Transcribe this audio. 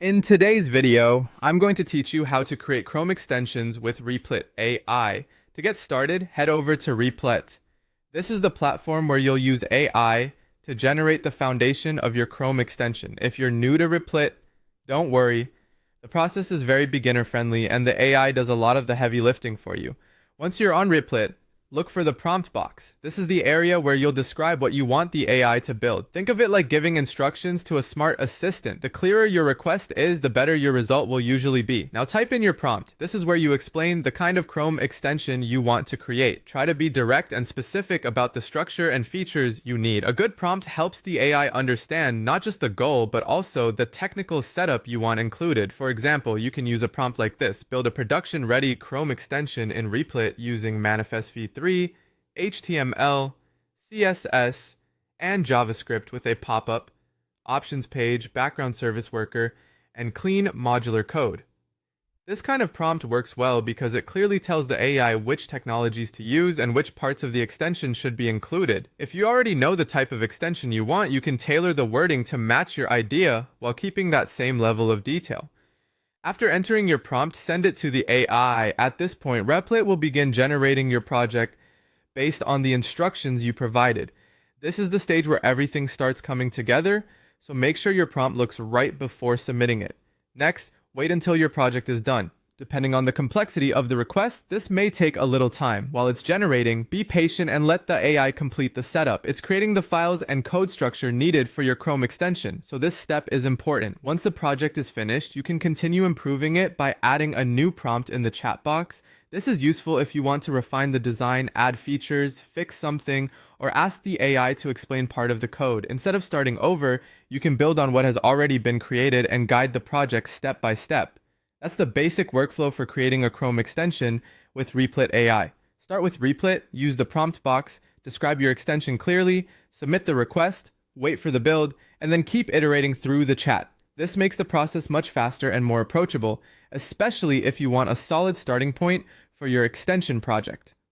In today's video, I'm going to teach you how to create Chrome extensions with Replit AI. To get started, head over to Replit. This is the platform where you'll use AI to generate the foundation of your Chrome extension. If you're new to Replit, don't worry. The process is very beginner friendly and the AI does a lot of the heavy lifting for you. Once you're on Replit, look for the prompt box. This is the area where you'll describe what you want the AI to build. Think of it like giving instructions to a smart assistant. The clearer your request is, the better your result will usually be. Now type in your prompt. This is where you explain the kind of Chrome extension you want to create. Try to be direct and specific about the structure and features you need. A good prompt helps the AI understand not just the goal, but also the technical setup you want included. For example, you can use a prompt like this: build a production-ready Chrome extension in Replit using Manifest v3, HTML, CSS, and JavaScript with a pop-up, options page, background service worker, and clean modular code. This kind of prompt works well because it clearly tells the AI which technologies to use and which parts of the extension should be included. If you already know the type of extension you want, you can tailor the wording to match your idea while keeping that same level of detail. After entering your prompt, send it to the AI. At this point, Replit will begin generating your project based on the instructions you provided. This is the stage where everything starts coming together, so make sure your prompt looks right before submitting it. Next, wait until your project is done. Depending on the complexity of the request, this may take a little time. While it's generating, be patient and let the AI complete the setup. It's creating the files and code structure needed for your Chrome extension, so this step is important. Once the project is finished, you can continue improving it by adding a new prompt in the chat box. This is useful if you want to refine the design, add features, fix something, or ask the AI to explain part of the code. Instead of starting over, you can build on what has already been created and guide the project step by step. That's the basic workflow for creating a Chrome extension with Replit AI. Start with Replit, use the prompt box, describe your extension clearly, submit the request, wait for the build, and then keep iterating through the chat. This makes the process much faster and more approachable, especially if you want a solid starting point for your extension project.